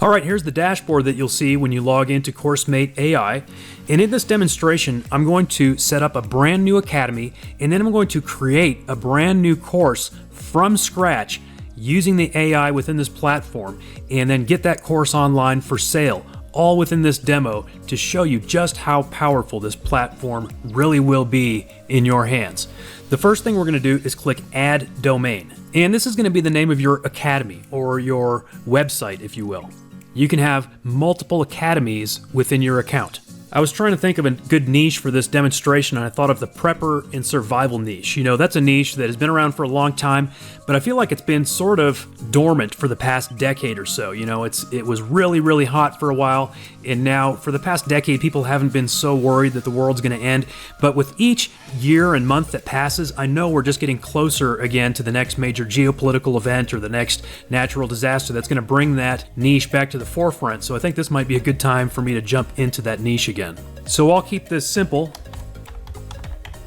All right, here's the dashboard that you'll see when you log into CourseMateAi. And in this demonstration, I'm going to set up a brand new academy, and then I'm going to create a brand new course from scratch using the AI within this platform, and then get that course online for sale, all within this demo to show you just how powerful this platform really will be in your hands. The first thing we're going to do is click Add Domain. And this is going to be the name of your academy, or your website, if you will. You can have multiple academies within your account. I was trying to think of a good niche for this demonstration, and I thought of the prepper and survival niche. You know, that's a niche that has been around for a long time, but I feel like it's been sort of dormant for the past decade or so. You know, it was really, really hot for a while, and now for the past decade, people haven't been so worried that the world's going to end. But with each year and month that passes, I know we're just getting closer again to the next major geopolitical event or the next natural disaster that's going to bring that niche back to the forefront. So I think this might be a good time for me to jump into that niche again. So I'll keep this simple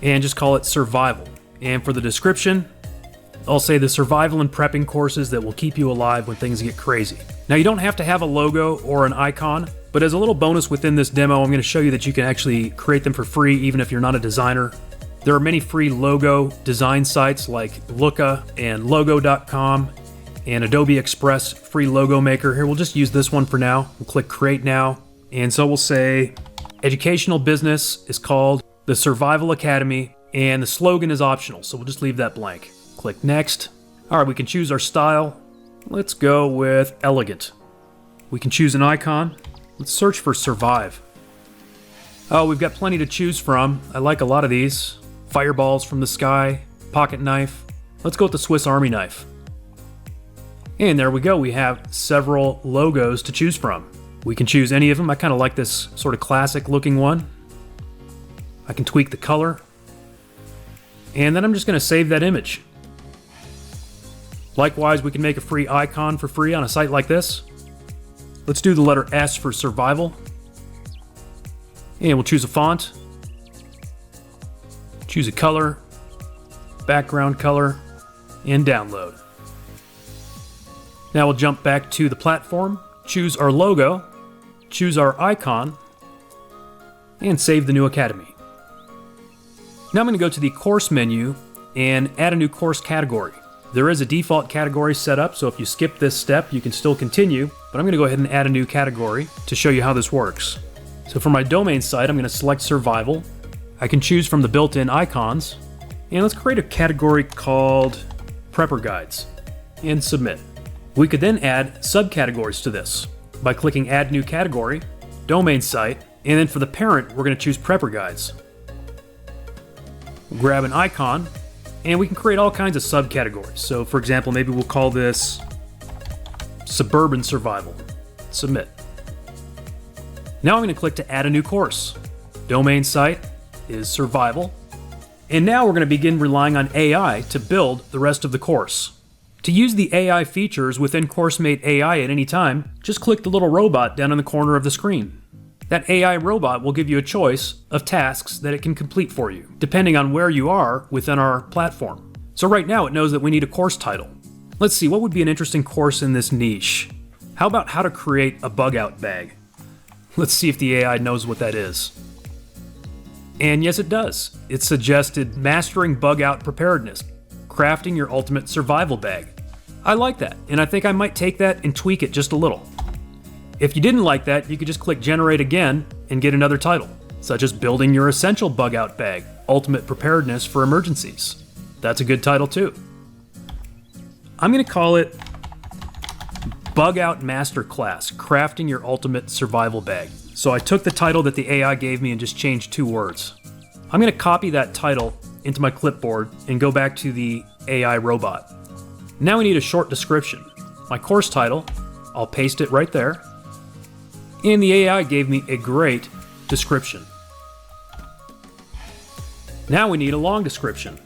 and just call it survival. And for the description, I'll say the survival and prepping courses that will keep you alive when things get crazy. Now, you don't have to have a logo or an icon, but as a little bonus within this demo, I'm going to show you that you can actually create them for free even if you're not a designer. There are many free logo design sites like Looka and logo.com and Adobe Express free logo maker. Here, we'll just use this one for now. We'll click Create Now. And so we'll say educational business is called the Survival Academy, and the slogan is optional, so we'll just leave that blank. Click Next. All right, we can choose our style. Let's go with elegant. We can choose an icon. Let's search for survive. Oh, we've got plenty to choose from. I like a lot of these. Fireballs from the sky, pocket knife. Let's go with the Swiss Army knife. And there we go. We have several logos to choose from. We can choose any of them. I kind of like this sort of classic looking one. I can tweak the color. And then I'm just going to save that image. Likewise, we can make a free icon for free on a site like this. Let's do the letter S for survival. And we'll choose a font. Choose a color, background color, and download. Now we'll jump back to the platform, choose our logo, choose our icon, and save the new academy. Now I'm going to go to the course menu and add a new course category. There is a default category set up, so if you skip this step, you can still continue, but I'm going to go ahead and add a new category to show you how this works. So for my domain site, I'm going to select survival. I can choose from the built-in icons, and let's create a category called prepper guides and submit. We could then add subcategories to this by clicking Add New Category, Domain Site, and then for the parent, we're going to choose Prepper Guides. We'll grab an icon, and we can create all kinds of subcategories. So for example, maybe we'll call this Suburban Survival. Submit. Now I'm going to click to add a new course. Domain site is Survival. And now we're going to begin relying on AI to build the rest of the course. To use the AI features within CourseMateAi at any time, just click the little robot down in the corner of the screen. That AI robot will give you a choice of tasks that it can complete for you, depending on where you are within our platform. So right now it knows that we need a course title. Let's see, what would be an interesting course in this niche? How about how to create a bug out bag? Let's see if the AI knows what that is. And yes, it does. It suggested mastering bug out preparedness, crafting your ultimate survival bag. I like that, and I think I might take that and tweak it just a little. If you didn't like that, you could just click Generate again and get another title, such as Building Your Essential Bug Out Bag, Ultimate Preparedness for Emergencies. That's a good title too. I'm going to call it Bug Out Masterclass, Crafting Your Ultimate Survival Bag. So I took the title that the AI gave me and just changed 2 words. I'm going to copy that title into my clipboard and go back to the AI robot. Now we need a short description. My course title, I'll paste it right there. And the AI gave me a great description. Now we need a long description.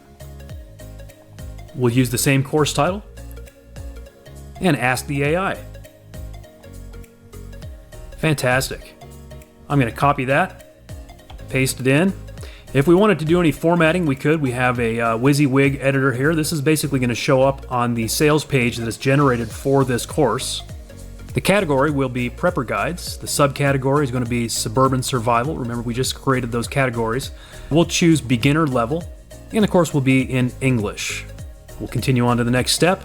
We'll use the same course title and ask the AI. Fantastic. I'm going to copy that, paste it in. If we wanted to do any formatting, we could. We have a WYSIWYG editor here. This is basically going to show up on the sales page that is generated for this course. The category will be Prepper Guides. The subcategory is going to be Suburban Survival. Remember, we just created those categories. We'll choose Beginner Level, and the course will be in English. We'll continue on to the next step.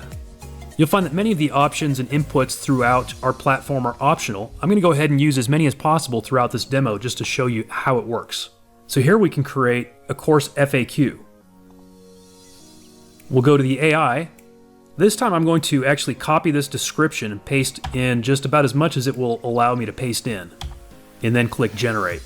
You'll find that many of the options and inputs throughout our platform are optional. I'm going to go ahead and use as many as possible throughout this demo just to show you how it works. So here we can create a course FAQ. We'll go to the AI. This time I'm going to actually copy this description and paste in just about as much as it will allow me to paste in, and then click Generate.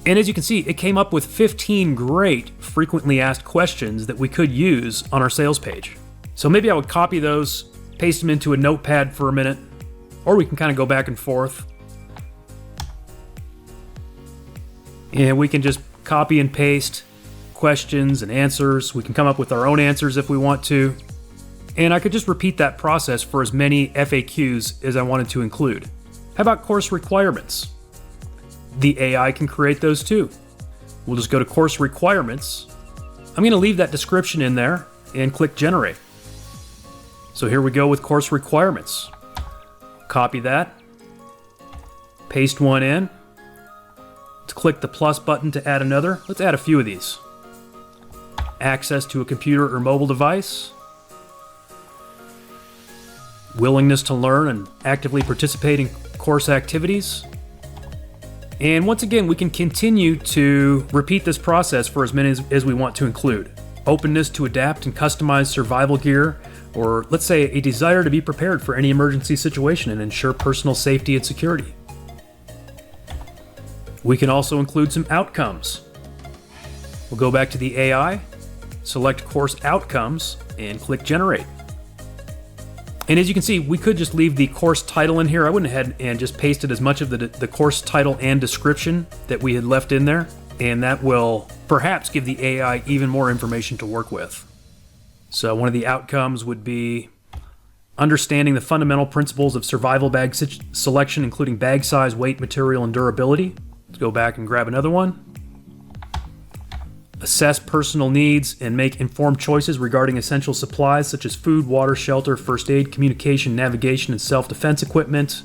And as you can see, it came up with 15 great frequently asked questions that we could use on our sales page. So maybe I would copy those, paste them into a notepad for a minute, or we can kind of go back and forth. And we can just copy and paste questions and answers. We can come up with our own answers if we want to. And I could just repeat that process for as many FAQs as I wanted to include. How about course requirements? The AI can create those too. We'll just go to course requirements. I'm going to leave that description in there and click Generate. So here we go with course requirements. Copy that, paste one in. Let's click the plus button to add another. Let's add a few of these. Access to a computer or mobile device. Willingness to learn and actively participate in course activities. And once again, we can continue to repeat this process for as many as we want to include. Openness to adapt and customize survival gear, or let's say a desire to be prepared for any emergency situation and ensure personal safety and security. We can also include some outcomes. We'll go back to the AI, select course outcomes, and click Generate. And as you can see, we could just leave the course title in here. I went ahead and just pasted as much of the course title and description that we had left in there, and that will perhaps give the AI even more information to work with. So one of the outcomes would be understanding the fundamental principles of survival bag selection, including bag size, weight, material, and durability. Let's go back and grab another one. Assess personal needs and make informed choices regarding essential supplies such as food, water, shelter, first aid, communication, navigation, and self-defense equipment.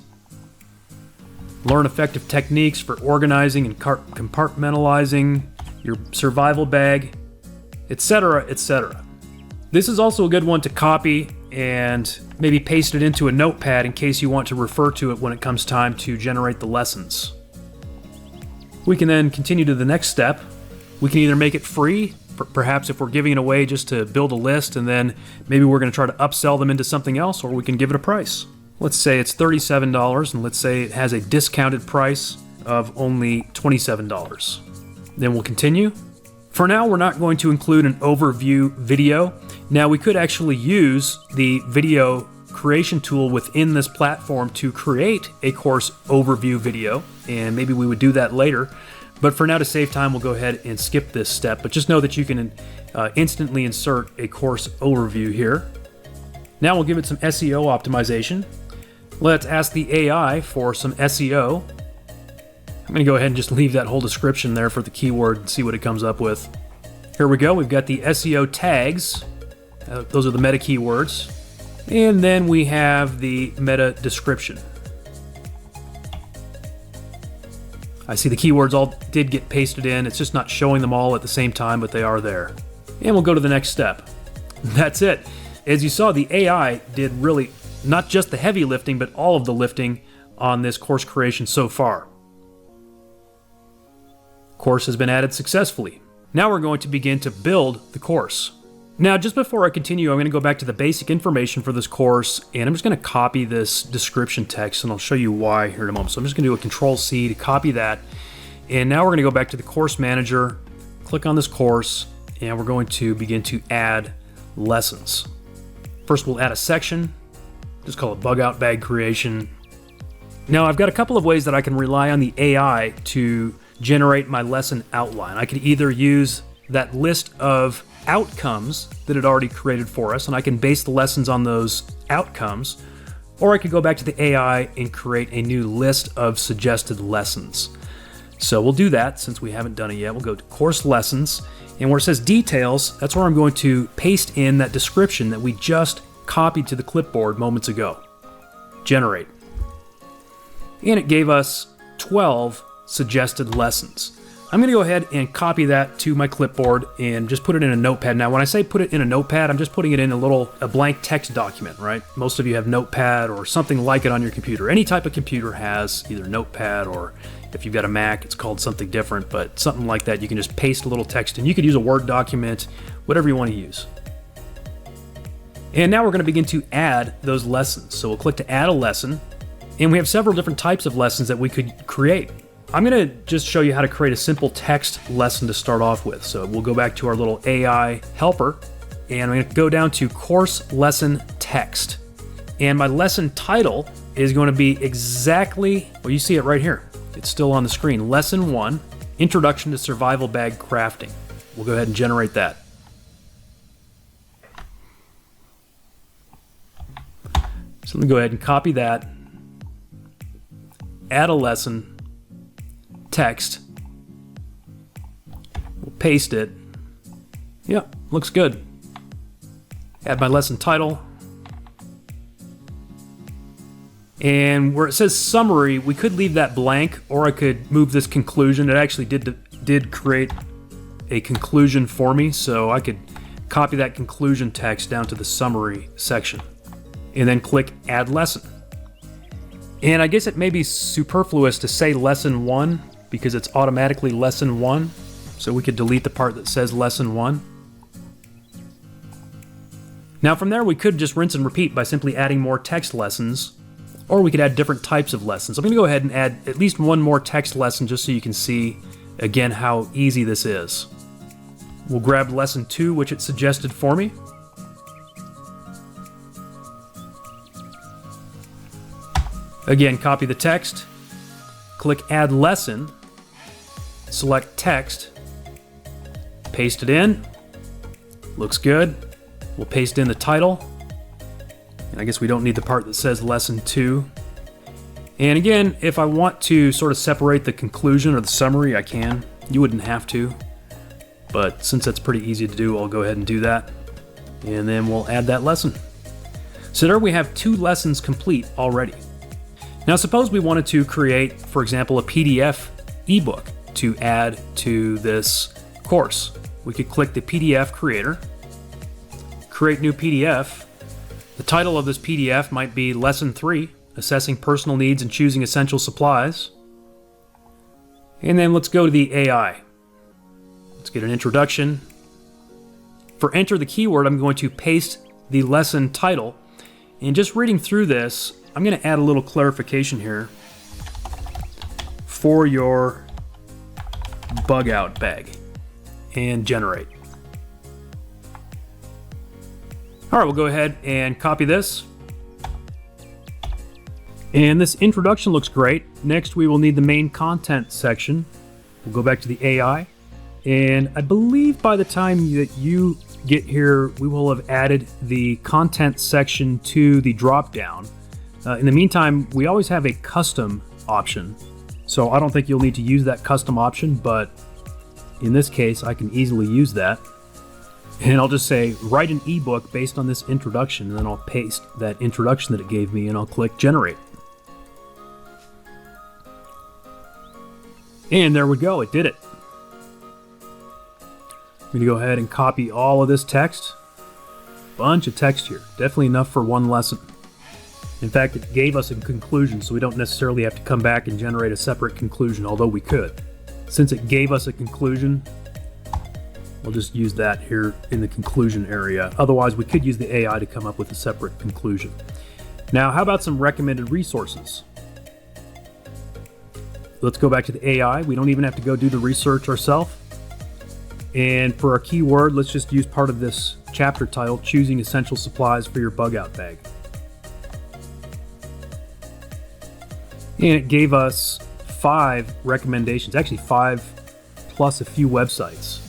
Learn effective techniques for organizing and compartmentalizing your survival bag, etc., etc. This is also a good one to copy and maybe paste it into a notepad in case you want to refer to it when it comes time to generate the lessons. We can then continue to the next step. We can either make it free, perhaps if we're giving it away just to build a list, and then maybe we're going to try to upsell them into something else, or we can give it a price. Let's say it's $37, and let's say it has a discounted price of only $27. Then we'll continue. For now, we're not going to include an overview video. Now, we could actually use the video creation tool within this platform to create a course overview video, and maybe we would do that later. But for now, to save time, we'll go ahead and skip this step. But just know that you can instantly insert a course overview here. Now we'll give it some SEO optimization. Let's ask the AI for some SEO. I'm going to go ahead and just leave that whole description there for the keyword and see what it comes up with. Here we go. We've got the SEO tags. Those are the meta keywords. And then we have the meta description. I see the keywords all did get pasted in. It's just not showing them all at the same time, but they are there. And we'll go to the next step. That's it. As you saw, the AI did really not just the heavy lifting, but all of the lifting on this course creation so far. Course has been added successfully. Now we're going to begin to build the course. Now, just before I continue, I'm going to go back to the basic information for this course, and I'm just going to copy this description text, and I'll show you why here in a moment. So I'm just going to do a Control-C to copy that. And now we're going to go back to the course manager, click on this course, and we're going to begin to add lessons. First, we'll add a section. Just call it Bug Out Bag Creation. Now, I've got a couple of ways that I can rely on the AI to generate my lesson outline. I could either use that list of outcomes that it already created for us, and I can base the lessons on those outcomes, or I could go back to the AI and create a new list of suggested lessons. So we'll do that since we haven't done it yet. We'll go to Course Lessons, and where it says Details, that's where I'm going to paste in that description that we just copied to the clipboard moments ago. generate. And it gave us 12 suggested lessons. I'm going to go ahead and copy that to my clipboard and just put it in a notepad. Now, when I say put it in a notepad, I'm just putting it in a blank text document, right? Most of you have Notepad or something like it on your computer. Any type of computer has either Notepad, or if you've got a Mac, it's called something different, but something like that. You can just paste a little text in. You could use a Word document, whatever you want to use. And now we're going to begin to add those lessons. So we'll click to add a lesson, and we have several different types of lessons that we could create. I'm going to just show you how to create a simple text lesson to start off with. So we'll go back to our little AI helper, and I'm going to go down to course lesson text. And my lesson title is going to be exactly, well, you see it right here. It's still on the screen. Lesson 1, Introduction to Survival Bag Crafting. We'll go ahead and generate that. So let me go ahead and copy that, add a lesson, text, we'll paste it. Yeah, looks good. Add my lesson title. And where it says summary, we could leave that blank, or I could move this conclusion. It actually did create a conclusion for me, so I could copy that conclusion text down to the summary section and then click add lesson. And I guess it may be superfluous to say lesson 1 because it's automatically lesson 1. So we could delete the part that says lesson 1. Now from there, we could just rinse and repeat by simply adding more text lessons, or we could add different types of lessons. I'm going to go ahead and add at least one more text lesson just so you can see again how easy this is. We'll grab lesson 2, which it suggested for me. Again, copy the text, click add lesson, select text, paste it in. Looks good. We'll paste in the title. And I guess we don't need the part that says lesson 2. And again, if I want to sort of separate the conclusion or the summary, I can. You wouldn't have to. But since that's pretty easy to do, I'll go ahead and do that. And then we'll add that lesson. So there we have 2 lessons complete already. Now suppose we wanted to create, for example, a PDF ebook to add to this course. We could click the PDF creator, create new PDF. The title of this PDF might be Lesson 3, Assessing Personal Needs and Choosing Essential Supplies. And then let's go to the AI. Let's get an introduction. For enter the keyword, I'm going to paste the lesson title. And just reading through this, I'm going to add a little clarification here. For your bug out bag. And generate. All right, we'll go ahead and copy this. And this introduction looks great. Next, we will need the main content section. We'll go back to the AI. And I believe by the time that you get here, we will have added the content section to the drop-down. In the meantime, we always have a custom option. So I don't think you'll need to use that custom option, but in this case, I can easily use that. And I'll just say, write an ebook based on this introduction, and then I'll paste that introduction that it gave me, and I'll click generate. And there we go, it did it. I'm going to go ahead and copy all of this text. Bunch of text here, definitely enough for one lesson. In fact, it gave us a conclusion, so we don't necessarily have to come back and generate a separate conclusion, although we could. Since it gave us a conclusion, we'll just use that here in the conclusion area. Otherwise, we could use the AI to come up with a separate conclusion. Now, how about some recommended resources? Let's go back to the AI. We don't even have to go do the research ourselves. And for our keyword, let's just use part of this chapter title, Choosing Essential Supplies for Your Bug Out Bag. And it gave us 5 recommendations, actually 5 plus a few websites.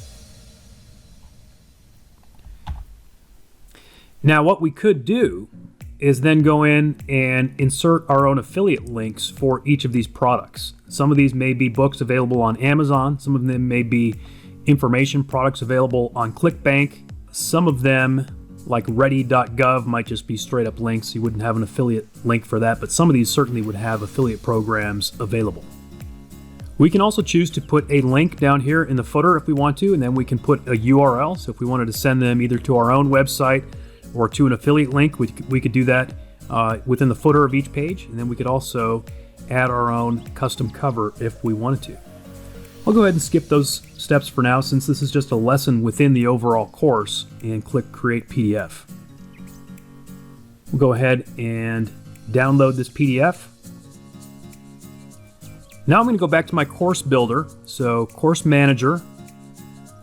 Now what we could do is then go in and insert our own affiliate links for each of these products. Some of these may be books available on Amazon, some of them may be information products available on ClickBank, some of them like ready.gov might just be straight up links. You wouldn't have an affiliate link for that, but some of these certainly would have affiliate programs available. We can also choose to put a link down here in the footer if we want to, and then we can put a URL. So if we wanted to send them either to our own website or to an affiliate link, we could do that within the footer of each page. And then we could also add our own custom cover if we wanted to. I'll go ahead and skip those steps for now, since this is just a lesson within the overall course, and click Create PDF. We'll go ahead and download this PDF. Now I'm going to go back to my course builder. So Course Manager,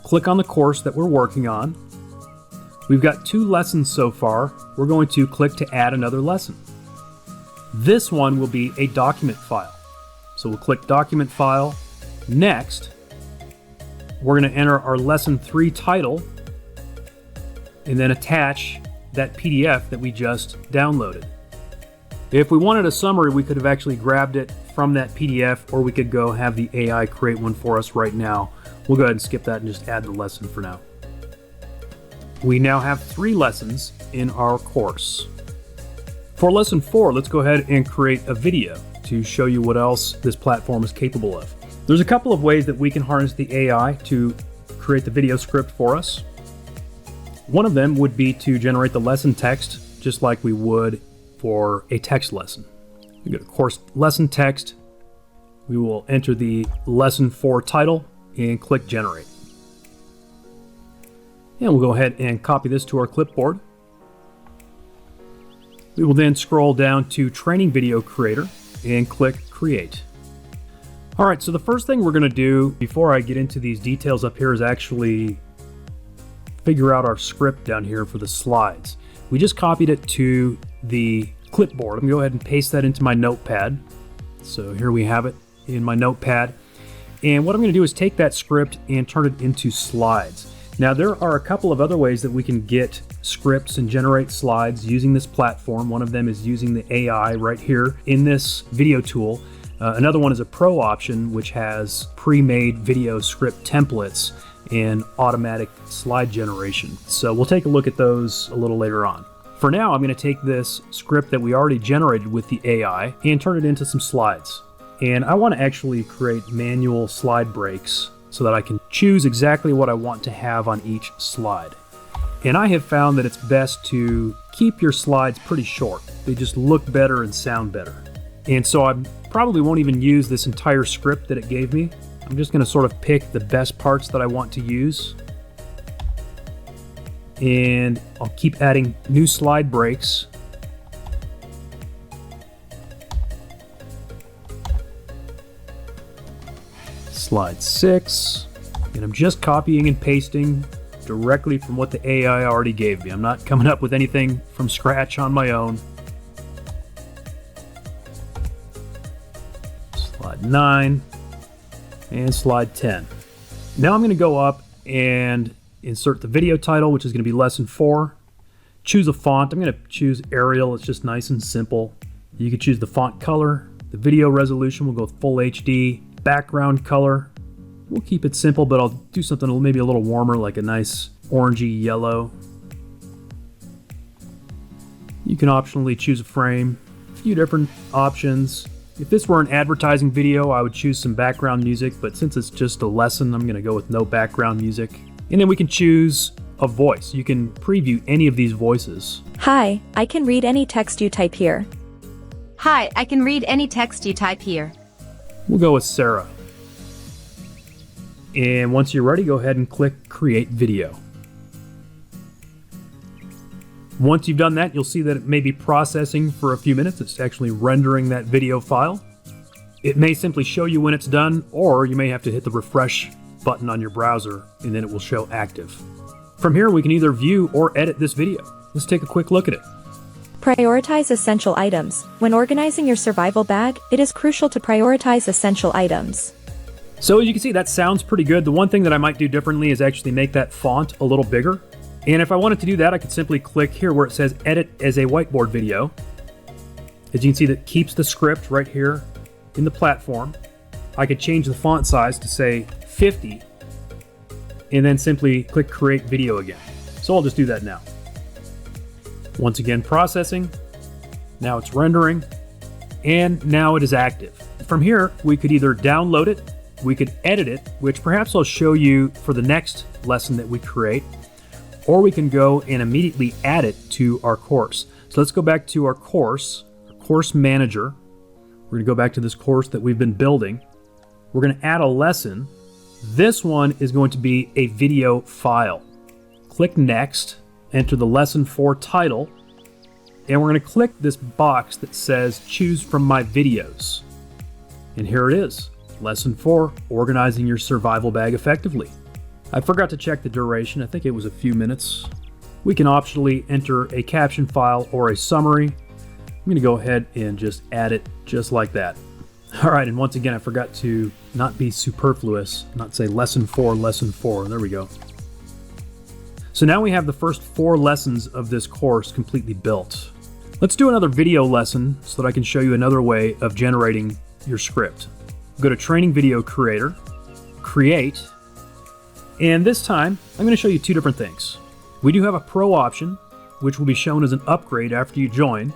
click on the course that we're working on. We've got 2 lessons so far. We're going to click to add another lesson. This one will be a document file. So we'll click Document File. Next, we're going to enter our Lesson 3 title and then attach that PDF that we just downloaded. If we wanted a summary, we could have actually grabbed it from that PDF, or we could go have the AI create one for us right now. We'll go ahead and skip that and just add the lesson for now. We now have 3 lessons in our course. For Lesson 4, let's go ahead and create a video to show you what else this platform is capable of. There's a couple of ways that we can harness the AI to create the video script for us. One of them would be to generate the lesson text, just like we would for a text lesson. We go to Course Lesson Text. We will enter the Lesson 4 title and click Generate. And we'll go ahead and copy this to our clipboard. We will then scroll down to Training Video Creator and click Create. All right, so the first thing we're going to do before I get into these details up here is actually figure out our script down here for the slides. We just copied it to the clipboard. I'm going to go ahead and paste that into my notepad. So here we have it in my notepad. And what I'm going to do is take that script and turn it into slides. Now, there are a couple of other ways that we can get scripts and generate slides using this platform. One of them is using the AI right here in this video tool. Another one is a pro option, which has pre-made video script templates and automatic slide generation. So we'll take a look at those a little later on. For now, I'm going to take this script that we already generated with the AI and turn it into some slides. And I want to actually create manual slide breaks so that I can choose exactly what I want to have on each slide. And I have found that it's best to keep your slides pretty short. They just look better and sound better. And so I probably won't even use this entire script that it gave me. I'm just going to sort of pick the best parts that I want to use. And I'll keep adding new slide breaks. Slide 6. And I'm just copying and pasting directly from what the AI already gave me. I'm not coming up with anything from scratch on my own. Slide 9 and slide 10. Now I'm going to go up and insert the video title, which is going to be Lesson 4. Choose a font. I'm going to choose Arial. It's just nice and simple. You can choose the font color. The video resolution, we'll go with Full HD. Background color, we'll keep it simple, but I'll do something maybe a little warmer, like a nice orangey yellow. You can optionally choose a frame, a few different options. If this were an advertising video, I would choose some background music, but since it's just a lesson, I'm going to go with no background music. And then we can choose a voice. You can preview any of these voices. Hi, I can read any text you type here. Hi, I can read any text you type here. We'll go with Sarah. And once you're ready, go ahead and click Create Video. Once you've done that, you'll see that it may be processing for a few minutes. It's actually rendering that video file. It may simply show you when it's done, or you may have to hit the refresh button on your browser, and then it will show active. From here, we can either view or edit this video. Let's take a quick look at it. Prioritize essential items. When organizing your survival bag, it is crucial to prioritize essential items. So as you can see, that sounds pretty good. The one thing that I might do differently is actually make that font a little bigger. And if I wanted to do that, I could simply click here where it says Edit as a Whiteboard Video. As you can see, that keeps the script right here in the platform. I could change the font size to say 50, and then simply click Create Video again. So I'll just do that now. Once again, processing. Now it's rendering, and now it is active. From here, we could either download it, we could edit it, which perhaps I'll show you for the next lesson that we create, or we can go and immediately add it to our course. So let's go back to our course manager. We're going to go back to this course that we've been building. We're going to add a lesson. This one is going to be a video file. Click Next, enter the lesson 4 title, and we're going to click this box that says Choose from my videos. And here it is, Lesson 4, Organizing Your Survival Bag Effectively. I forgot to check the duration. I think it was a few minutes. We can optionally enter a caption file or a summary. I'm going to go ahead and just add it just like that. All right, and once again, I forgot to not be superfluous, not say Lesson 4, Lesson 4. There we go. So now we have the first 4 lessons of this course completely built. Let's do another video lesson so that I can show you another way of generating your script. Go to Training Video Creator, Create, and this time I'm going to show you 2 different things. We do have a Pro option, which will be shown as an upgrade after you join,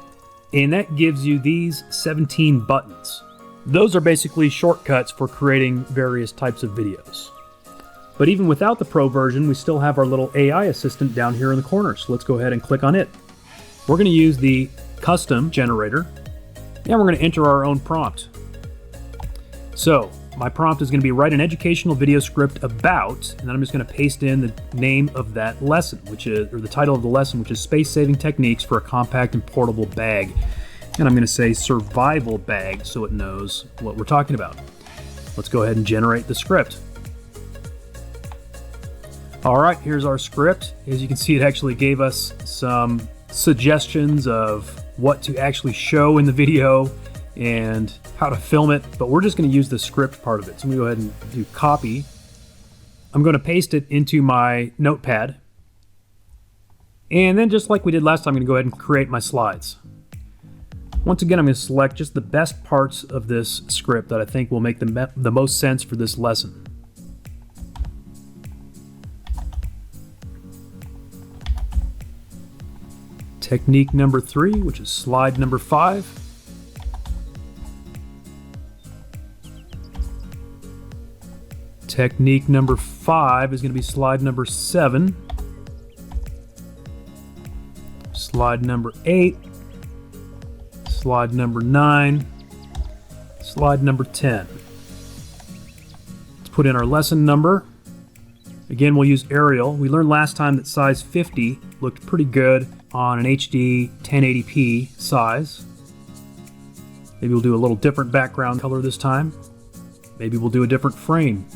and that gives you these 17 buttons. Those are basically shortcuts for creating various types of videos. But even without the Pro version, we still have our little AI assistant down here in the corner, so let's go ahead and click on it. We're going to use the custom generator, and we're going to enter our own prompt. So my prompt is going to be write an educational video script about, and then I'm just going to paste in the name of that lesson, which is, or the title of the lesson, which is Space-Saving Techniques for a Compact and Portable Bag. And I'm going to say survival bag so it knows what we're talking about. Let's go ahead and generate the script. All right, here's our script. As you can see, it actually gave us some suggestions of what to actually show in the video and how to film it, but we're just going to use the script part of it. So I'm going to go ahead and do copy. I'm going to paste it into my notepad. And then just like we did last time, I'm going to go ahead and create my slides. Once again, I'm going to select just the best parts of this script that I think will make the most sense for this lesson. Technique number 3, which is slide number 5. Technique number 5 is going to be slide number 7. Slide number 8. Slide number 9. Slide number 10. Let's put in our lesson number. Again, we'll use Arial. We learned last time that size 50 looked pretty good on an HD 1080p size. Maybe we'll do a little different background color this time. Maybe we'll do a different frame.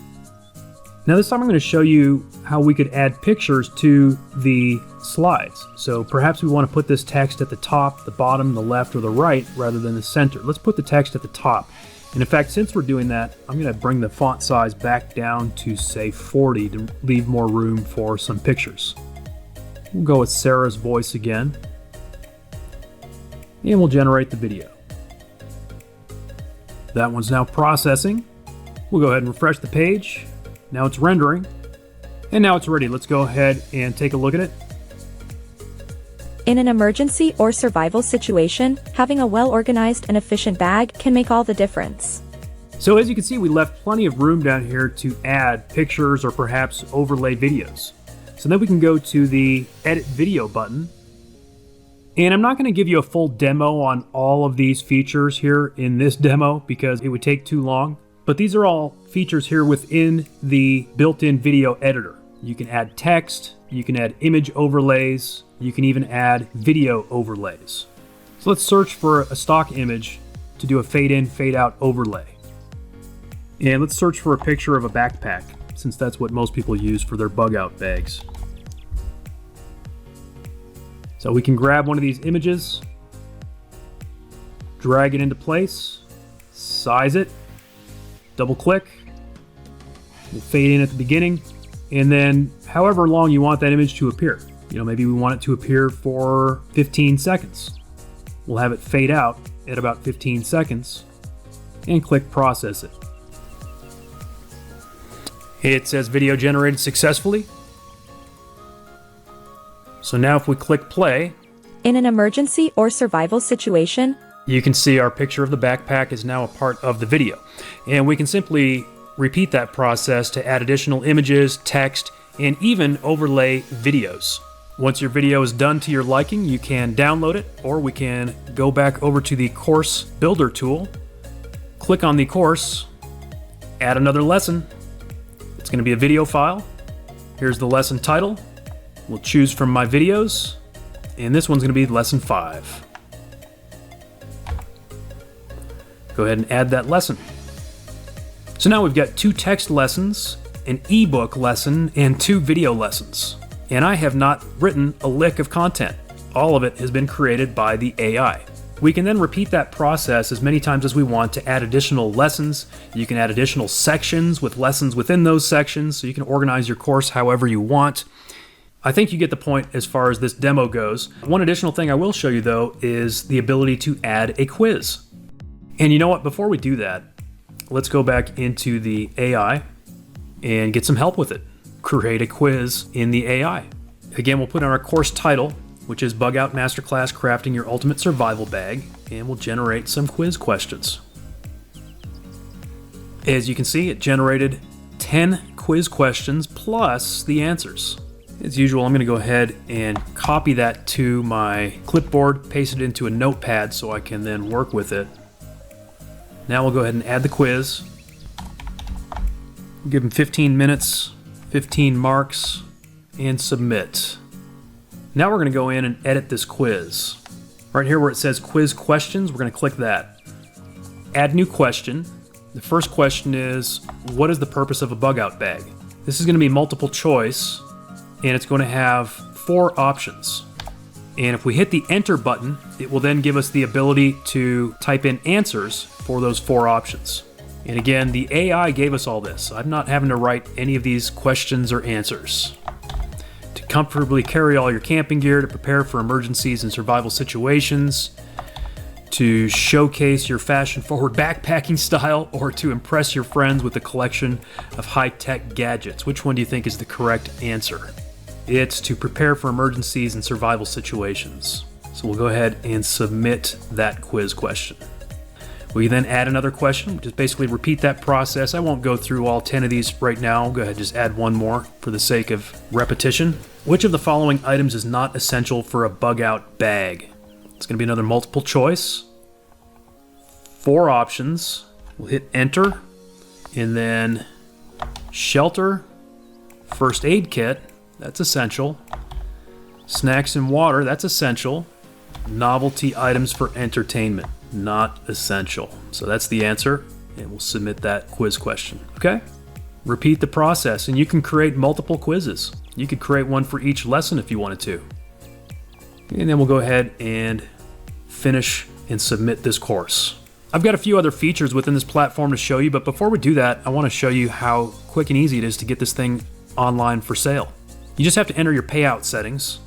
Now this time I'm going to show you how we could add pictures to the slides. So perhaps we want to put this text at the top, the bottom, the left, or the right rather than the center. Let's put the text at the top. And in fact, since we're doing that, I'm going to bring the font size back down to say 40 to leave more room for some pictures. We'll go with Sarah's voice again. And we'll generate the video. That one's now processing. We'll go ahead and refresh the page. Now it's rendering. And now it's ready. Let's go ahead and take a look at it. In an emergency or survival situation, having a well-organized and efficient bag can make all the difference. So as you can see, we left plenty of room down here to add pictures or perhaps overlay videos. So then we can go to the Edit Video button. And I'm not going to give you a full demo on all of these features here in this demo because it would take too long. But these are all features here within the built-in video editor. You can add text, you can add image overlays, you can even add video overlays. So let's search for a stock image to do a fade in, fade out overlay. And let's search for a picture of a backpack, since that's what most people use for their bug out bags. So we can grab one of these images, drag it into place, size it, double click, we'll fade in at the beginning, and then however long you want that image to appear. You know, maybe we want it to appear for 15 seconds. We'll have it fade out at about 15 seconds and click process it. It says video generated successfully. So now if we click play, In an emergency or survival situation, You can see our picture of the backpack is now a part of the video. And we can simply repeat that process to add additional images, text, and even overlay videos. Once your video is done to your liking, you can download it, or we can go back over to the Course Builder tool, click on the course, add another lesson. It's going to be a video file. Here's the lesson title. We'll choose from my videos, and this one's going to be lesson 5. Go ahead and add that lesson. So now we've got 2 text lessons, an ebook lesson, and 2 video lessons. And I have not written a lick of content. All of it has been created by the AI. We can then repeat that process as many times as we want to add additional lessons. You can add additional sections with lessons within those sections, so you can organize your course however you want. I think you get the point as far as this demo goes. One additional thing I will show you though is the ability to add a quiz. And you know what, before we do that, let's go back into the AI and get some help with it. Create a quiz in the AI. Again, we'll put in our course title, which is Bug Out Masterclass Crafting Your Ultimate Survival Bag, and we'll generate some quiz questions. As you can see, it generated 10 quiz questions plus the answers. As usual, I'm going to go ahead and copy that to my clipboard, paste it into a notepad so I can then work with it. Now we'll go ahead and add the quiz. Give them 15 minutes, 15 marks, and submit. Now we're going to go in and edit this quiz. Right here where it says quiz questions, we're going to click that. Add new question. The first question is, what is the purpose of a bug out bag? This is going to be multiple choice, and it's going to have 4 options. And if we hit the enter button, it will then give us the ability to type in answers for those 4 options. And again, the AI gave us all this. I'm not having to write any of these questions or answers. To comfortably carry all your camping gear, to prepare for emergencies and survival situations, to showcase your fashion-forward backpacking style, or to impress your friends with a collection of high-tech gadgets. Which one do you think is the correct answer? It's to prepare for emergencies and survival situations. So we'll go ahead and submit that quiz question. We then add another question, just basically repeat that process. I won't go through all 10 of these right now. I'll go ahead and just add one more for the sake of repetition. Which of the following items is not essential for a bug out bag? It's going to be another multiple choice. 4 options. We'll hit enter, and then shelter, first aid kit, that's essential. Snacks and water, that's essential. Novelty items for entertainment, not essential. So that's the answer, and we'll submit that quiz question. Okay? Repeat the process, and you can create multiple quizzes. You could create one for each lesson if you wanted to. And then we'll go ahead and finish and submit this course. I've got a few other features within this platform to show you, but before we do that, I want to show you how quick and easy it is to get this thing online for sale. You just have to enter your payout settings,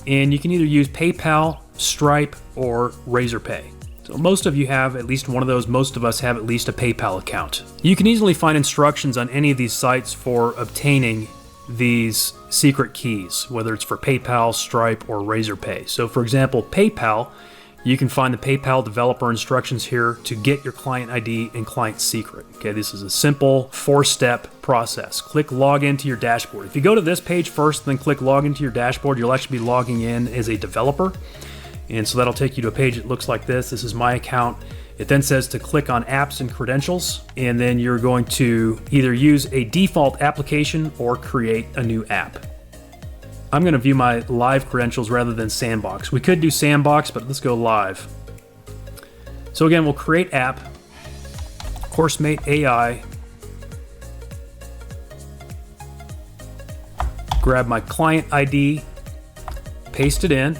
and you can either use PayPal, Stripe, or Razorpay. So most of you have at least one of those. Most of us have at least a PayPal account. You can easily find instructions on any of these sites for obtaining these secret keys, whether it's for PayPal, Stripe, or Razorpay. So for example, PayPal, you can find the PayPal developer instructions here to get your client ID and client secret. Okay, this is a simple 4-step process. Click login to your dashboard. If you go to this page first, then click login to your dashboard, you'll actually be logging in as a developer. And so that'll take you to a page that looks like this. This is my account. It then says to click on apps and credentials, and then you're going to either use a default application or create a new app. I'm going to view my live credentials rather than sandbox. We could do sandbox, but let's go live. So again, we'll create app, CourseMateAi, grab my client ID, paste it in,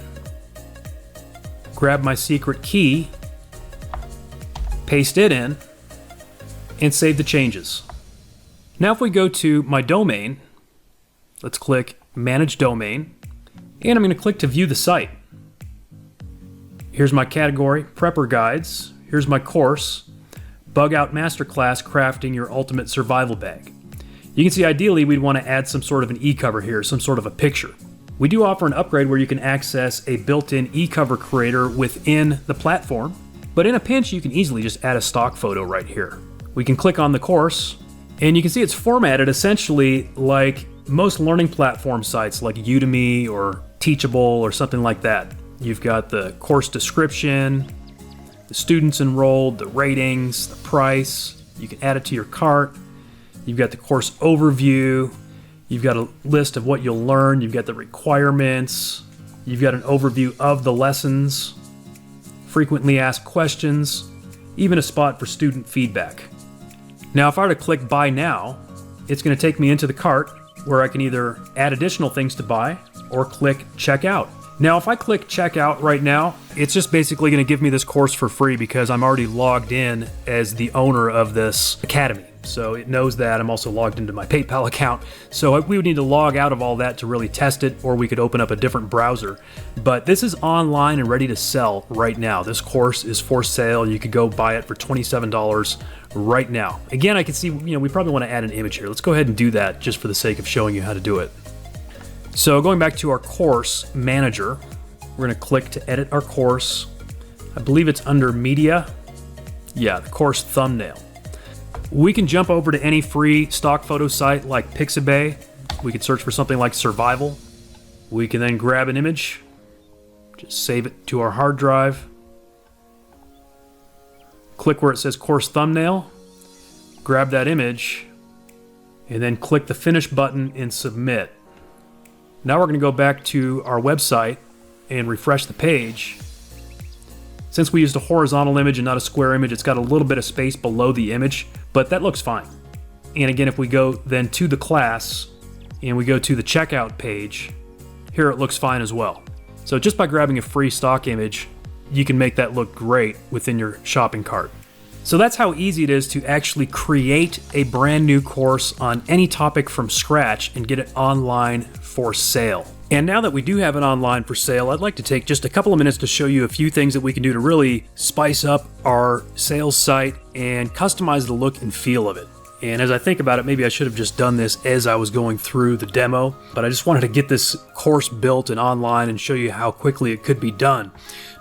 grab my secret key, paste it in, and save the changes. Now if we go to my domain, let's click Manage Domain, and I'm going to click to view the site. Here's my category, Prepper Guides. Here's my course, Bug Out Masterclass Crafting Your Ultimate Survival Bag. You can see ideally we'd want to add some sort of an e-cover here, some sort of a picture. We do offer an upgrade where you can access a built-in e-cover creator within the platform, but in a pinch you can easily just add a stock photo right here. We can click on the course, and you can see it's formatted essentially like most learning platform sites like Udemy or Teachable or something like that. You've got the course description, the students enrolled, the ratings, the price. You can add it to your cart. You've got the course overview. You've got a list of what you'll learn. You've got the requirements. You've got an overview of the lessons, frequently asked questions, even a spot for student feedback. Now, if I were to click Buy Now, it's going to take me into the cart where I can either add additional things to buy or click Checkout. Now, if I click Checkout right now, it's just basically going to give me this course for free because I'm already logged in as the owner of this academy. So it knows that I'm also logged into my PayPal account. So we would need to log out of all that to really test it, or we could open up a different browser. But this is online and ready to sell right now. This course is for sale. You could go buy it for $27 right now. Again, I can see, we probably want to add an image here. Let's go ahead and do that just for the sake of showing you how to do it. So going back to our course manager, we're going to click to edit our course. I believe it's under media. Yeah, the course thumbnail. We can jump over to any free stock photo site like Pixabay. We could search for something like survival. We can then grab an image, just save it to our hard drive. Click where it says course thumbnail, grab that image, and then click the finish button and submit. Now we're going to go back to our website and refresh the page. Since we used a horizontal image and not a square image, it's got a little bit of space below the image, but that looks fine. And again, if we go then to the class and we go to the checkout page, here it looks fine as well. So just by grabbing a free stock image, you can make that look great within your shopping cart. So that's how easy it is to actually create a brand new course on any topic from scratch and get it online for sale. And now that we do have it online for sale, I'd like to take just a couple of minutes to show you a few things that we can do to really spice up our sales site and customize the look and feel of it. And as I think about it, maybe I should have just done this as I was going through the demo, but I just wanted to get this course built and online and show you how quickly it could be done.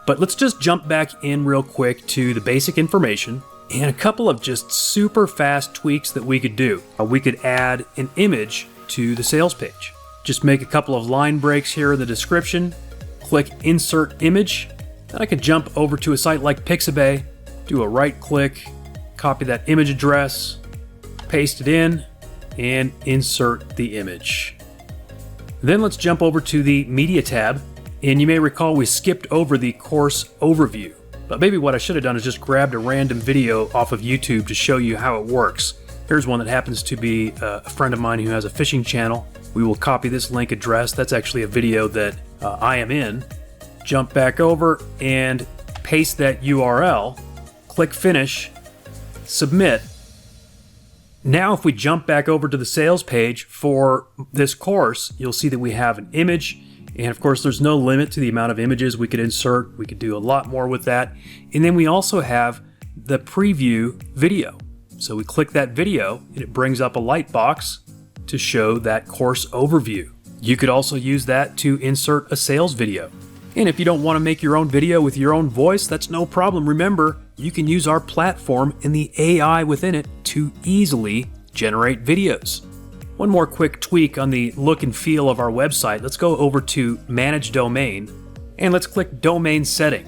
But let's just jump back in real quick to the basic information and a couple of just super fast tweaks that we could do. We could add an image to the sales page. Just make a couple of line breaks here in the description, click Insert Image, then I could jump over to a site like Pixabay, do a right click, copy that image address, paste it in, and insert the image. Then let's jump over to the Media tab, and you may recall we skipped over the course overview. But maybe what I should have done is just grabbed a random video off of YouTube to show you how it works. Here's one that happens to be a friend of mine who has a fishing channel. We will copy this link address. That's actually a video that I am in. Jump back over and paste that URL. Click Finish. Submit. Now if we jump back over to the sales page for this course, you'll see that we have an image. And of course, there's no limit to the amount of images we could insert. We could do a lot more with that. And then we also have the preview video. So we click that video and it brings up a light box to show that course overview. You could also use that to insert a sales video. And if you don't want to make your own video with your own voice, that's no problem. Remember, you can use our platform and the AI within it to easily generate videos. One more quick tweak on the look and feel of our website. Let's go over to Manage Domain and let's click Domain Setting.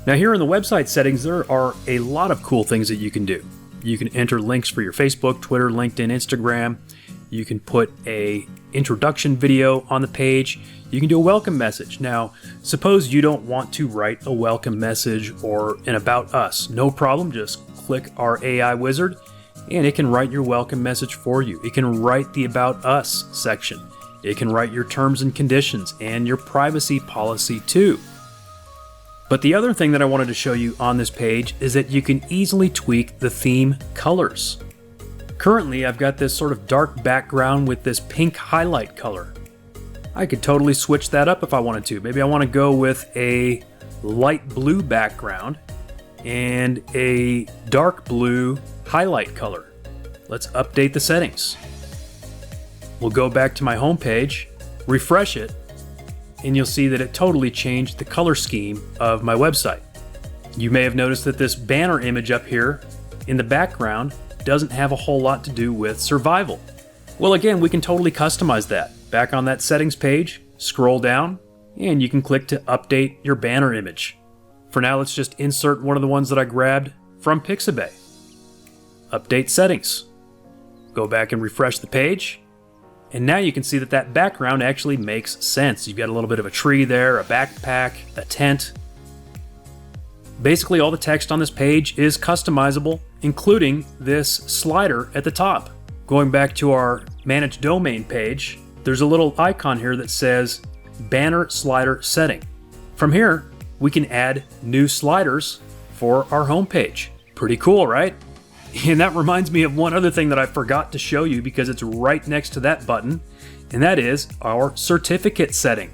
Now here in the website settings, there are a lot of cool things that you can do. You can enter links for your Facebook, Twitter, LinkedIn, Instagram. You can put a introduction video on the page. You can do a welcome message. Now, suppose you don't want to write a welcome message or an about us. No problem, just click our AI wizard and it can write your welcome message for you. It can write the about us section. It can write your terms and conditions and your privacy policy too. But the other thing that I wanted to show you on this page is that you can easily tweak the theme colors. Currently, I've got this sort of dark background with this pink highlight color. I could totally switch that up if I wanted to. Maybe I want to go with a light blue background and a dark blue highlight color. Let's update the settings. We'll go back to my home page. refresh it, and you'll see that it totally changed the color scheme of my website. You may have noticed that this banner image up here in the background doesn't have a whole lot to do with survival. Well, again, we can totally customize that. Back on that settings page, scroll down, and you can click to update your banner image. For now, let's just insert one of the ones that I grabbed from Pixabay. Update settings. Go back and refresh the page. And now you can see that that background actually makes sense. You've got a little bit of a tree there, a backpack, a tent. Basically, all the text on this page is customizable, including this slider at the top. Going back to our Manage Domain page, there's a little icon here that says Banner Slider Setting. From here, we can add new sliders for our homepage. Pretty cool, right? And that reminds me of one other thing that I forgot to show you because it's right next to that button, and that is our certificate setting.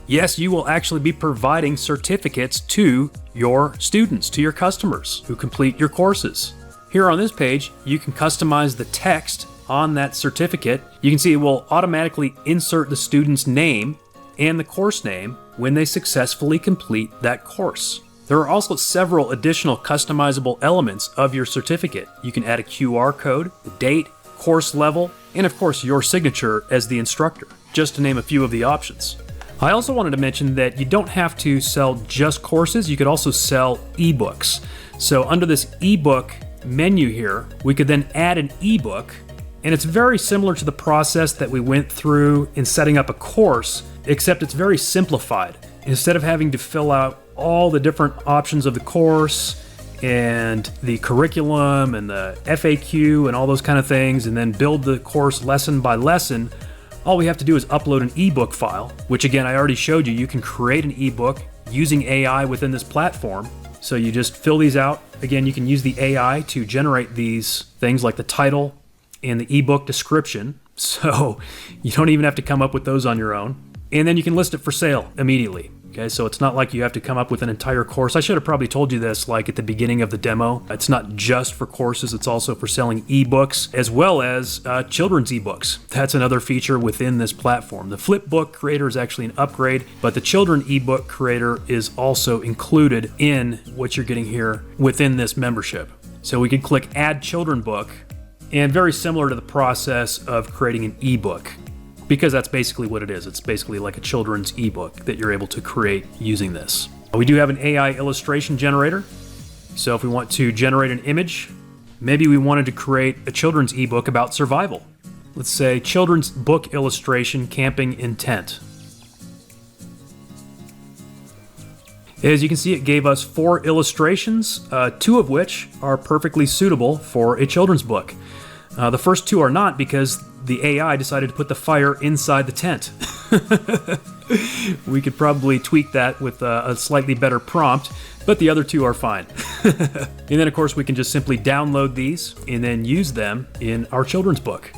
Yes, you will actually be providing certificates to your students, to your customers who complete your courses. Here on this page, you can customize the text on that certificate. You can see it will automatically insert the student's name and the course name when they successfully complete that course. There are also several additional customizable elements of your certificate. You can add a QR code, the date, course level, and of course your signature as the instructor, just to name a few of the options. I also wanted to mention that you don't have to sell just courses, you could also sell eBooks. So under this ebook menu here, we could then add an ebook, and it's very similar to the process that we went through in setting up a course, except it's very simplified. Instead of having to fill out all the different options of the course and the curriculum and the FAQ and all those kind of things, and then build the course lesson by lesson, all we have to do is upload an ebook file, which again, I already showed you. You can create an ebook using AI within this platform. So you just fill these out. Again, you can use the AI to generate these things like the title and the ebook description. So you don't even have to come up with those on your own. And then you can list it for sale immediately. Okay, so it's not like you have to come up with an entire course. I should have probably told you this like at the beginning of the demo. It's not just for courses, it's also for selling ebooks as well as children's ebooks. That's another feature within this platform. The flipbook creator is actually an upgrade, but the children ebook creator is also included in what you're getting here within this membership. So we could click Add Children Book, and very similar to the process of creating an ebook, because that's basically what it is. It's basically like a children's ebook that you're able to create using this. We do have an AI illustration generator. So if we want to generate an image, maybe we wanted to create a children's ebook about survival. Let's say children's book illustration, camping intent. As you can see, it gave us 4 illustrations, 2 of which are perfectly suitable for a children's book. The first 2 are not because the AI decided to put the fire inside the tent. We could probably tweak that with a slightly better prompt, but the other 2 are fine. And then of course we can just simply download these and then use them in our children's book.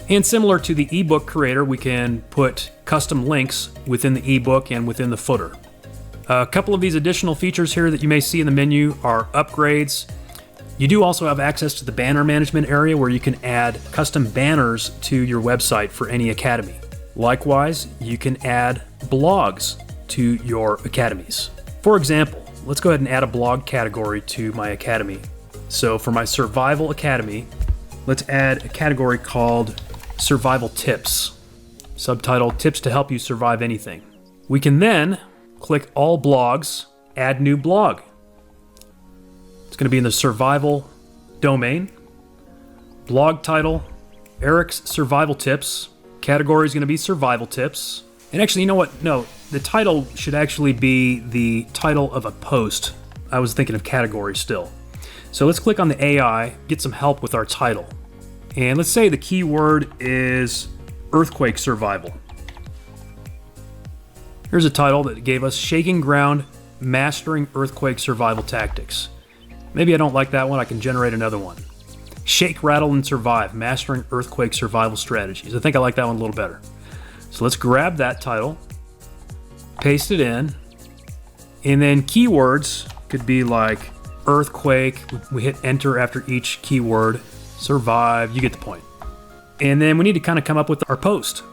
And similar to the ebook creator, we can put custom links within the ebook and within the footer. A couple of these additional features here that you may see in the menu are upgrades. You do also have access to the banner management area where you can add custom banners to your website for any academy. Likewise, you can add blogs to your academies. For example, let's go ahead and add a blog category to my academy. So for my Survival Academy, let's add a category called Survival Tips. Subtitle, Tips to Help You Survive Anything. We can then click All Blogs, Add New Blog. It's going to be in the survival domain. Blog title, Eric's Survival Tips. Category is going to be Survival Tips. And actually, you know what? No, the title should actually be the title of a post. I was thinking of category still. So let's click on the AI, get some help with our title. And let's say the keyword is earthquake survival. Here's a title that gave us Shaking Ground, Mastering Earthquake Survival Tactics. Maybe I don't like that one, I can generate another one. Shake, Rattle, and Survive, Mastering Earthquake Survival Strategies. I think I like that one a little better. So let's grab that title, paste it in, and then keywords could be like earthquake, we hit enter after each keyword, survive, you get the point. And then we need to kind of come up with our post.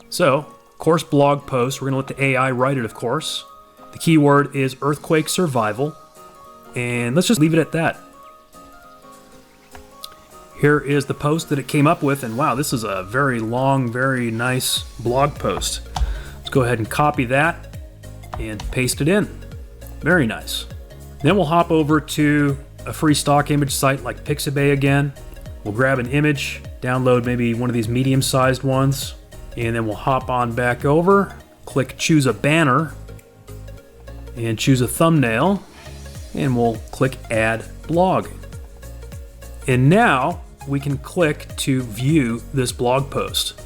So course blog post. We're going to let the AI write it, of course. The keyword is earthquake survival. And let's just leave it at that. Here is the post that it came up with. And wow, this is a very long, very nice blog post. Let's go ahead and copy that and paste it in. Very nice. Then we'll hop over to a free stock image site like Pixabay again. We'll grab an image, download maybe one of these medium-sized ones, and then we'll hop on back over, click choose a banner, and choose a thumbnail, and we'll click add blog. And now we can click to view this blog post.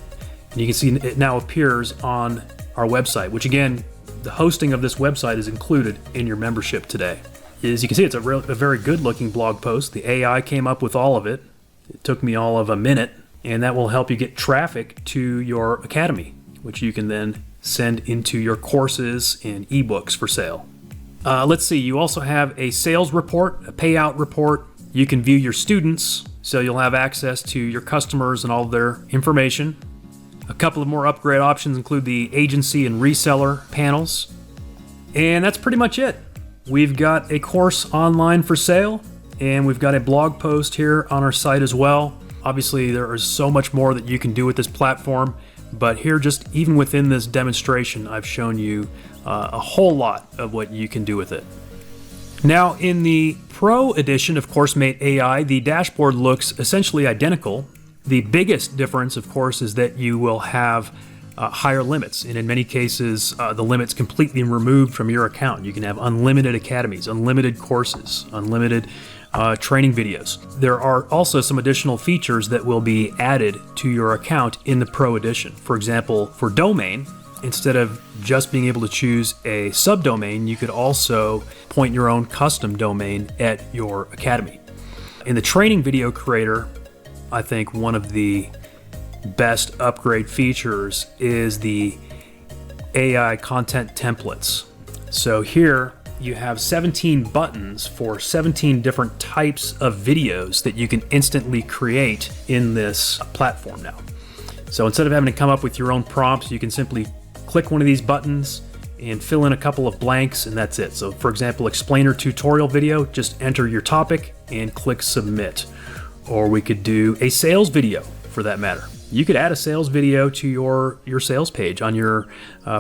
And you can see it now appears on our website, which again, the hosting of this website is included in your membership today. As you can see, it's a very good looking blog post. The AI came up with all of it. It took me all of a minute, and that will help you get traffic to your academy, which you can then send into your courses and eBooks for sale. Let's see, you also have a sales report, a payout report. You can view your students, so you'll have access to your customers and all of their information. A couple of more upgrade options include the agency and reseller panels. And that's pretty much it. We've got a course online for sale, and we've got a blog post here on our site as well. Obviously, there is so much more that you can do with this platform, but here, just even within this demonstration, I've shown you a whole lot of what you can do with it. Now, in the Pro edition of CourseMateAi, the dashboard looks essentially identical. The biggest difference, of course, is that you will have higher limits, and in many cases, the limits completely removed from your account. You can have unlimited academies, unlimited courses, unlimited training videos. There are also some additional features that will be added to your account in the Pro edition. For example, for domain, instead of just being able to choose a subdomain, you could also point your own custom domain at your academy. In the training video creator, I think one of the best upgrade features is the AI content templates. So here you have 17 buttons for 17 different types of videos that you can instantly create in this platform now. So instead of having to come up with your own prompts, you can simply click one of these buttons and fill in a couple of blanks, and that's it. So for example, explainer tutorial video, just enter your topic and click submit. Or we could do a sales video for that matter. You could add a sales video to your sales page on your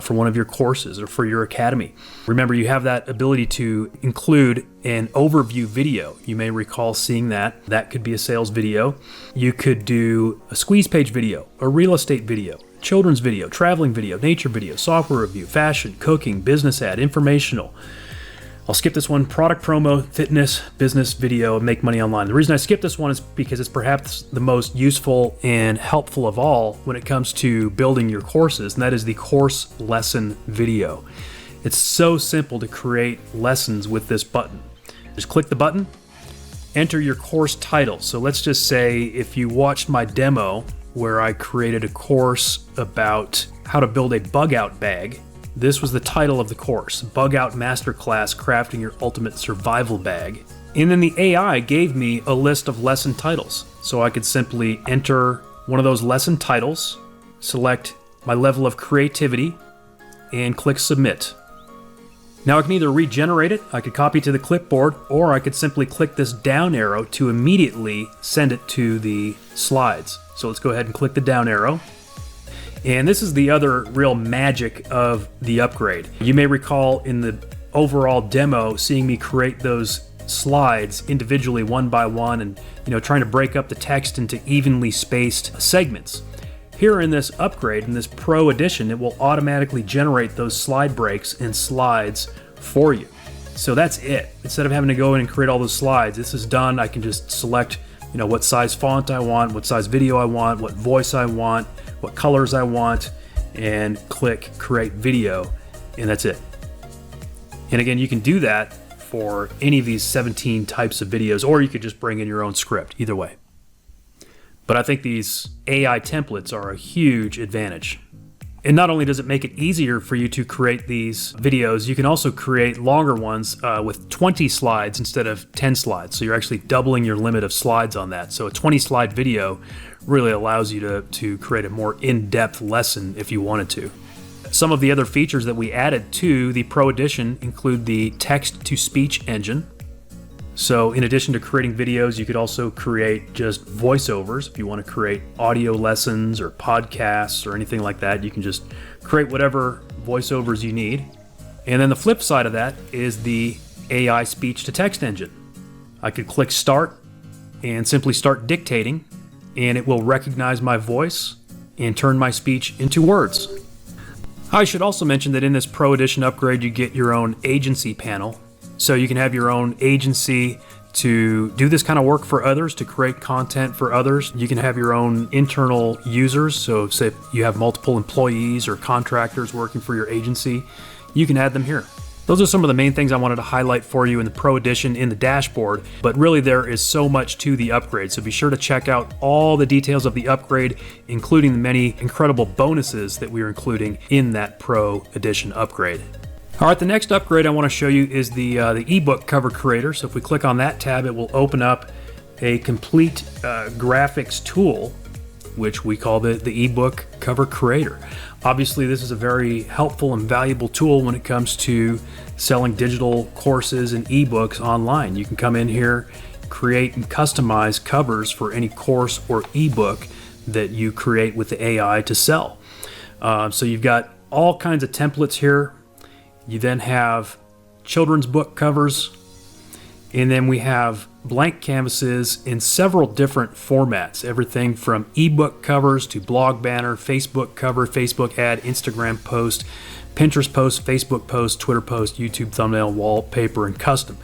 for one of your courses or for your academy. Remember, you have that ability to include an overview video. You may recall seeing that. That could be a sales video. You could do a squeeze page video, a real estate video, children's video, traveling video, nature video, software review, fashion, cooking, business ad, informational. I'll skip this one, product promo, fitness, business video, and make money online. The reason I skip this one is because it's perhaps the most useful and helpful of all when it comes to building your courses, and that is the course lesson video. It's so simple to create lessons with this button. Just click the button, enter your course title. So let's just say if you watched my demo where I created a course about how to build a bug out bag, this was the title of the course, Bug Out Masterclass Crafting Your Ultimate Survival Bag. And then the AI gave me a list of lesson titles. So I could simply enter one of those lesson titles, select my level of creativity, and click submit. Now I can either regenerate it, I could copy it to the clipboard, or I could simply click this down arrow to immediately send it to the slides. So let's go ahead and click the down arrow. And this is the other real magic of the upgrade. You may recall in the overall demo seeing me create those slides individually one by one and trying to break up the text into evenly spaced segments. Here in this upgrade, in this Pro edition, it will automatically generate those slide breaks and slides for you. So that's it. Instead of having to go in and create all those slides, this is done. I can just select what size font I want, what size video I want, what voice I want, what colors I want, and click create video, and that's it. And again, you can do that for any of these 17 types of videos, or you could just bring in your own script, either way. But I think these AI templates are a huge advantage. And not only does it make it easier for you to create these videos, you can also create longer ones with 20 slides instead of 10 slides. So you're actually doubling your limit of slides on that. So a 20 slide video really allows you to create a more in-depth lesson if you wanted to. Some of the other features that we added to the Pro Edition include the text-to-speech engine. So in addition to creating videos, you could also create just voiceovers. If you want to create audio lessons or podcasts or anything like that, you can just create whatever voiceovers you need. And then the flip side of that is the AI speech-to-text engine. I could click Start and simply start dictating, and it will recognize my voice and turn my speech into words. I should also mention that in this Pro Edition upgrade, you get your own agency panel. So you can have your own agency to do this kind of work for others, to create content for others. You can have your own internal users. So say you have multiple employees or contractors working for your agency, you can add them here. Those are some of the main things I wanted to highlight for you in the Pro Edition in the dashboard, but really there is so much to the upgrade, so be sure to check out all the details of the upgrade, including the many incredible bonuses that we are including in that Pro Edition upgrade. All right, the next upgrade I want to show you is the ebook cover creator. So if we click on that tab, it will open up a complete graphics tool, which we call the ebook cover creator. Obviously, this is a very helpful and valuable tool when it comes to selling digital courses and ebooks online. You can come in here, create and customize covers for any course or ebook that you create with the AI to sell. So you've got all kinds of templates here. You then have children's book covers, and then we have blank canvases in several different formats, everything from ebook covers to blog banner, Facebook cover, Facebook ad, Instagram post, Pinterest post, Facebook post, Twitter post, YouTube thumbnail, wallpaper, and custom.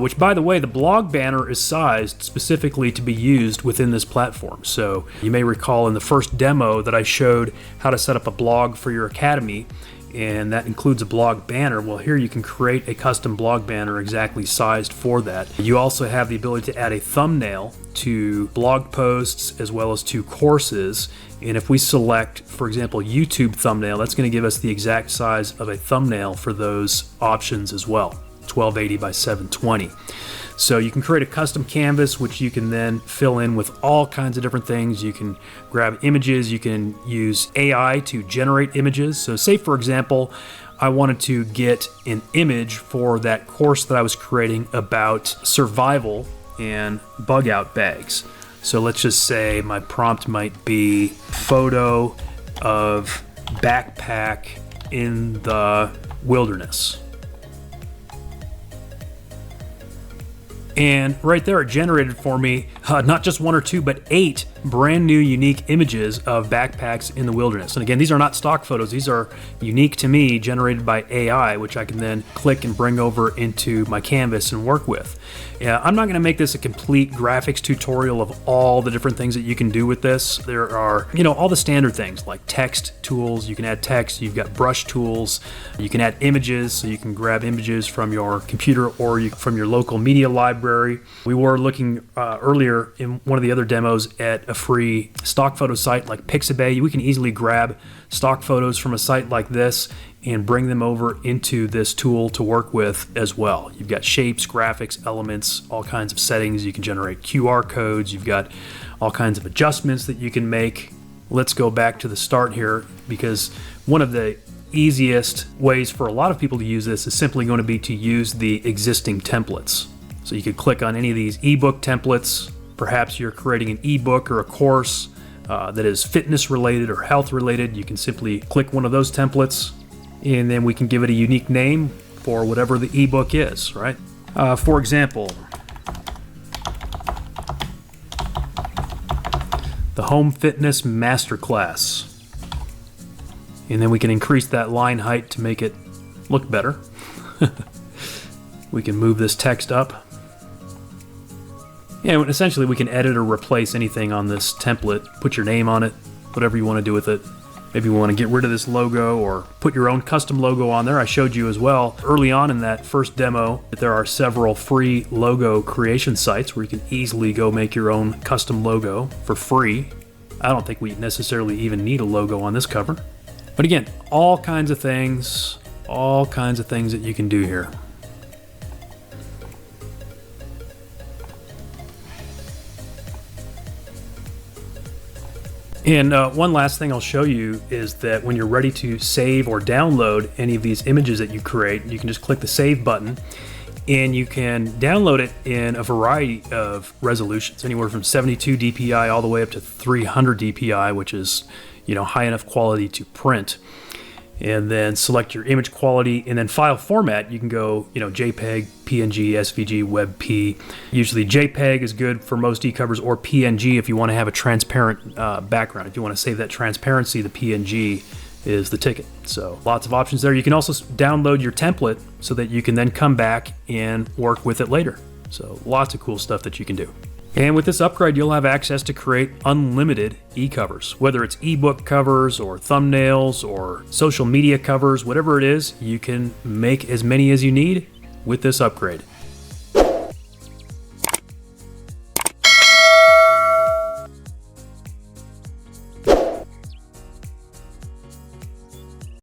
Which, by the way, the blog banner is sized specifically to be used within this platform. So you may recall in the first demo that I showed how to set up a blog for your academy, and that includes a blog banner. Well, here you can create a custom blog banner exactly sized for that. You also have the ability to add a thumbnail to blog posts as well as to courses. And if we select, for example, YouTube thumbnail, that's going to give us the exact size of a thumbnail for those options as well, 1280 by 720. So you can create a custom canvas, which you can then fill in with all kinds of different things. You can grab images, you can use AI to generate images. So say, for example, I wanted to get an image for that course that I was creating about survival and bug out bags. So let's just say my prompt might be photo of backpack in the wilderness. And right there, it generated for me not just one or two, but 8 brand new unique images of backpacks in the wilderness. And again, these are not stock photos. These are unique to me, generated by AI, which I can then click and bring over into my canvas and work with. Yeah, I'm not going to make this a complete graphics tutorial of all the different things that you can do with this. There are, all the standard things like text tools. You can add text. You've got brush tools. You can add images, so you can grab images from your computer or from your local media library. We were looking earlier in one of the other demos at a free stock photo site like Pixabay. We can easily grab stock photos from a site like this and bring them over into this tool to work with as well. You've got shapes, graphics, elements, all kinds of settings. You can generate QR codes. You've got all kinds of adjustments that you can make. Let's go back to the start here, because one of the easiest ways for a lot of people to use this is simply going to be to use the existing templates. So you could click on any of these ebook templates. Perhaps you're creating an ebook or a course that is fitness related or health related. You can simply click one of those templates, and then we can give it a unique name for whatever the ebook is, right? For example, the Home Fitness Masterclass. And then we can increase that line height to make it look better. We can move this text up. And essentially we can edit or replace anything on this template, put your name on it, whatever you want to do with it. Maybe you want to get rid of this logo or put your own custom logo on there. I showed you as well early on in that first demo that there are several free logo creation sites where you can easily go make your own custom logo for free. I don't think we necessarily even need a logo on this cover. But again, all kinds of things that you can do here. And one last thing I'll show you is that when you're ready to save or download any of these images that you create, you can just click the save button and you can download it in a variety of resolutions, anywhere from 72 dpi all the way up to 300 dpi, which is, high enough quality to print. And then select your image quality, and then file format. You can go, JPEG, PNG, SVG, WebP. Usually JPEG is good for most e-covers, or PNG if you want to have a transparent background. If you want to save that transparency, the PNG is the ticket. So lots of options there. You can also download your template so that you can then come back and work with it later. So lots of cool stuff that you can do. And with this upgrade, you'll have access to create unlimited e-covers. Whether it's ebook covers or thumbnails or social media covers, whatever it is, you can make as many as you need with this upgrade.